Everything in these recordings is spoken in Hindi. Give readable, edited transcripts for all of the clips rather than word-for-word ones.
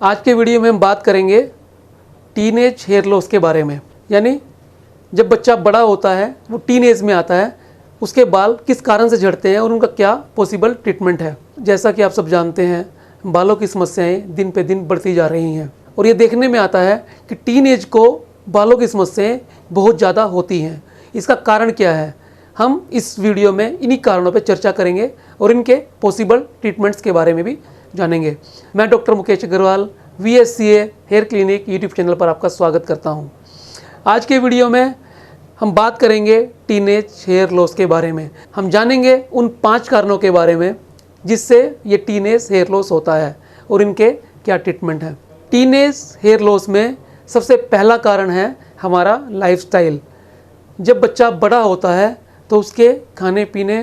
आज के वीडियो में हम बात करेंगे टीनेज हेयर लॉस के बारे में। यानी जब बच्चा बड़ा होता है, वो टीन एज में आता है, उसके बाल किस कारण से झड़ते हैं और उनका क्या पॉसिबल ट्रीटमेंट है। जैसा कि आप सब जानते हैं, बालों की समस्याएं दिन पे दिन बढ़ती जा रही हैं और ये देखने में आता है कि टीन एज को बालों की समस्याएं बहुत ज़्यादा होती हैं। इसका कारण क्या है, हम इस वीडियो में इन्हीं कारणों पर चर्चा करेंगे और इनके पॉसिबल ट्रीटमेंट्स के बारे में भी जानेंगे। मैं doctor Mukesh Agrawal VSCA hair clinic YouTube channel पर आपका स्वागत करता हूं। आज के वीडियो में हम बात करेंगे टीनेज हेयर लॉस के बारे में। हम जानेंगे उन 5 कारणों के बारे में जिससे ये टीनेज हेयर लॉस होता है और इनके क्या ट्रीटमेंट है। टीनेज हेयर लॉस में सबसे पहला कारण है हमारा लाइफस्टाइल। जब बच्चा बड़ा होता है तो उसके खाने पीने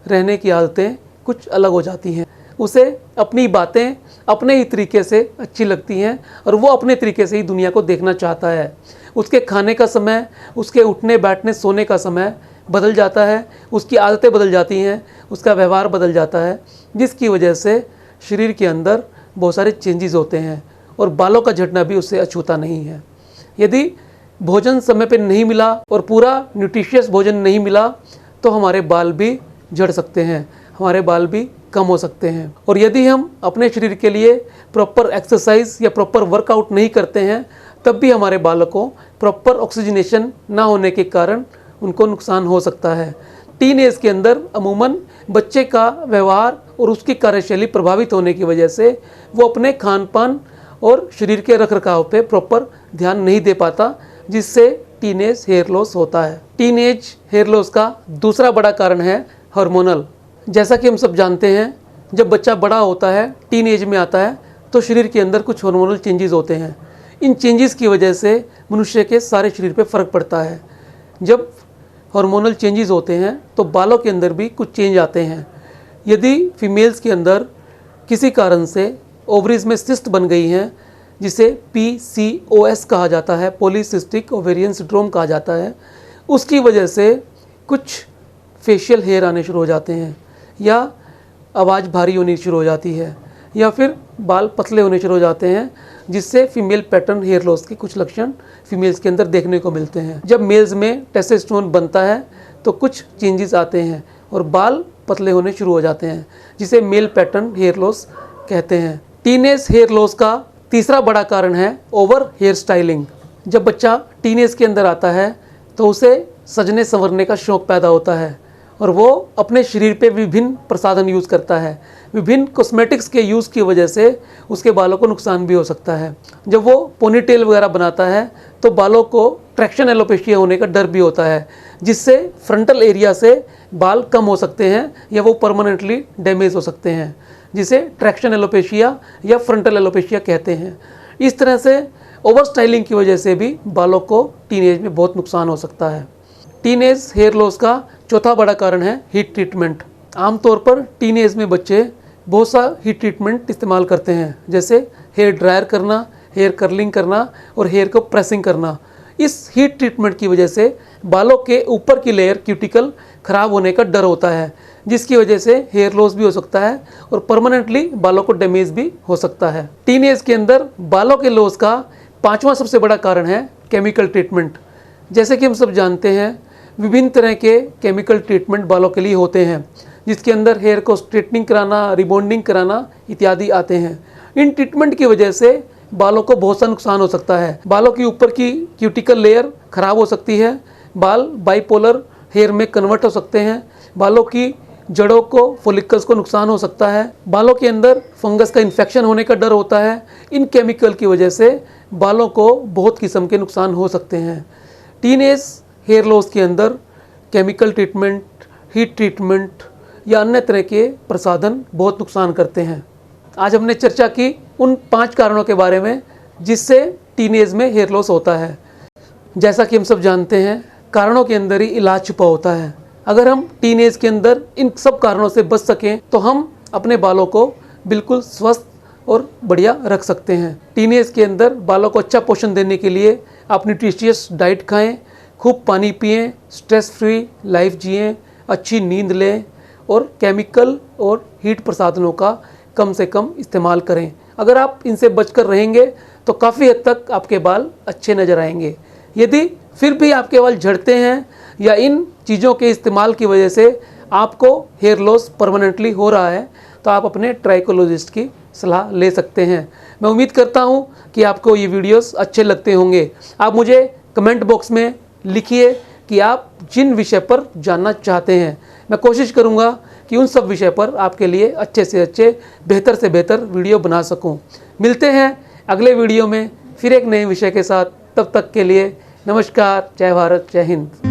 रहने की आदतें कुछ अलग हो जाती हैं। उसे अपनी बातें अपने ही तरीके से अच्छी लगती हैं और वो अपने तरीके से ही दुनिया को देखना चाहता है। उसके खाने का समय, उसके उठने बैठने सोने का समय बदल जाता है, उसकी आदतें बदल जाती हैं, उसका व्यवहार बदल जाता है, जिसकी वजह से शरीर के अंदर बहुत सारे चेंजेस होते हैं और बालों का झड़ना भी उससे अछूता नहीं है। यदि भोजन समय पर नहीं मिला और पूरा न्यूट्रिशियस भोजन नहीं मिला तो हमारे बाल भी झड़ सकते हैं, हमारे बाल भी कम हो सकते हैं। और यदि हम अपने शरीर के लिए प्रॉपर एक्सरसाइज या प्रॉपर वर्कआउट नहीं करते हैं तब भी हमारे बालों को प्रॉपर ऑक्सीजनेशन ना होने के कारण उनको नुकसान हो सकता है। टीन एज के अंदर अमूमन बच्चे का व्यवहार और उसकी कार्यशैली प्रभावित होने की वजह से वो अपने खान पान और शरीर के रखरखाव पे प्रॉपर ध्यान नहीं दे पाता, जिससे टीनेज हेयर लॉस होता है। टीनेज हेयर लॉस का दूसरा बड़ा कारण है हार्मोनल। जैसा कि हम सब जानते हैं, जब बच्चा बड़ा होता है, टीन एज में आता है, तो शरीर के अंदर कुछ हार्मोनल चेंजेस होते हैं। इन चेंजेस की वजह से मनुष्य के सारे शरीर पे फ़र्क पड़ता है। जब हार्मोनल चेंजेस होते हैं तो बालों के अंदर भी कुछ चेंज आते हैं। यदि फीमेल्स के अंदर किसी कारण से ओवरीज में सिस्ट बन गई हैं, जिसे PCOS कहा जाता है, पॉलीसिस्टिक ओवेरियन सिंड्रोम कहा जाता है, उसकी वजह से कुछ फेशियल हेयर आने शुरू हो जाते हैं, या आवाज़ भारी होनी शुरू हो जाती है, या फिर बाल पतले होने शुरू हो जाते हैं, जिससे फीमेल पैटर्न हेयर लॉस के कुछ लक्षण फीमेल्स के अंदर देखने को मिलते हैं। जब मेल्स में टेस्टोस्टेरोन बनता है तो कुछ चेंजेस आते हैं और बाल पतले होने शुरू हो जाते हैं, जिसे मेल पैटर्न हेयर लॉस कहते हैं। टीनेज हेयर लॉस का तीसरा बड़ा कारण है ओवर हेयर स्टाइलिंग। जब बच्चा टीनेज के अंदर आता है तो उसे सजने संवरने का शौक़ पैदा होता है और वो अपने शरीर पे विभिन्न प्रसाधन यूज़ करता है। विभिन्न कॉस्मेटिक्स के यूज़ की वजह से उसके बालों को नुकसान भी हो सकता है। जब वो पोनीटेल वगैरह बनाता है तो बालों को ट्रैक्शन एलोपेशिया होने का डर भी होता है, जिससे फ्रंटल एरिया से बाल कम हो सकते हैं या वो परमानेंटली डैमेज हो सकते हैं, जिसे ट्रैक्शन एलोपेशिया या फ्रंटल एलोपेशिया कहते हैं। इस तरह से ओवर स्टाइलिंग की वजह से भी बालों को टीनेज में बहुत नुकसान हो सकता है। टीनेज हेयर लॉस का चौथा बड़ा कारण है हीट ट्रीटमेंट। आमतौर पर टीनेज में बच्चे बहुत सा हीट ट्रीटमेंट इस्तेमाल करते हैं, जैसे हेयर ड्रायर करना, हेयर कर्लिंग करना और हेयर को प्रेसिंग करना। इस हीट ट्रीटमेंट की वजह से बालों के ऊपर की लेयर क्यूटिकल खराब होने का डर होता है, जिसकी वजह से हेयर लॉस भी हो सकता है और परमानेंटली बालों को डैमेज भी हो सकता है। टीनेज के अंदर बालों के लॉस का 5वां सबसे बड़ा कारण है केमिकल ट्रीटमेंट। जैसे कि हम सब जानते हैं, विभिन्न तरह के केमिकल ट्रीटमेंट बालों के लिए होते हैं, जिसके अंदर हेयर को स्ट्रेटनिंग कराना, रिबॉन्डिंग कराना इत्यादि आते हैं। इन ट्रीटमेंट की वजह से बालों को बहुत सा नुकसान हो सकता है। बालों की ऊपर की क्यूटिकल लेयर खराब हो सकती है, बाल बाइपोलर हेयर में कन्वर्ट हो सकते हैं, बालों की जड़ों को, फॉलिकल्स को नुकसान हो सकता है, बालों के अंदर फंगस का इन्फेक्शन होने का डर होता है। इन केमिकल की वजह से बालों को बहुत किस्म के नुकसान हो सकते हैं। टीनेज हेयर लॉस के अंदर केमिकल ट्रीटमेंट, हीट ट्रीटमेंट या अन्य तरह के प्रसाधन बहुत नुकसान करते हैं। आज हमने चर्चा की उन 5 कारणों के बारे में जिससे टीनेज में हेयर लॉस होता है। जैसा कि हम सब जानते हैं, कारणों के अंदर ही इलाज छुपा होता है। अगर हम टीनेज के अंदर इन सब कारणों से बच सकें तो हम अपने बालों को बिल्कुल स्वस्थ और बढ़िया रख सकते हैं। टीनेज के अंदर बालों को अच्छा पोषण देने के लिए आप न्यूट्रिशियस डाइट खाएं, खूब पानी पिएं, स्ट्रेस फ्री लाइफ जिएं, अच्छी नींद लें और केमिकल और हीट प्रसाधनों का कम से कम इस्तेमाल करें। अगर आप इनसे बचकर रहेंगे तो काफ़ी हद तक आपके बाल अच्छे नज़र आएंगे। यदि फिर भी आपके बाल झड़ते हैं या इन चीज़ों के इस्तेमाल की वजह से आपको हेयर लॉस परमानेंटली हो रहा है तो आप अपने ट्राइकोलॉजिस्ट की सलाह ले सकते हैं। मैं उम्मीद करता हूं कि आपको ये वीडियोस अच्छे लगते होंगे। आप मुझे कमेंट बॉक्स में लिखिए कि आप जिन विषय पर जानना चाहते हैं, मैं कोशिश करूंगा कि उन सब विषय पर आपके लिए अच्छे से अच्छे, बेहतर से बेहतर वीडियो बना सकूं। मिलते हैं अगले वीडियो में फिर एक नए विषय के साथ। तब तक के लिए नमस्कार, जय भारत, जय हिंद।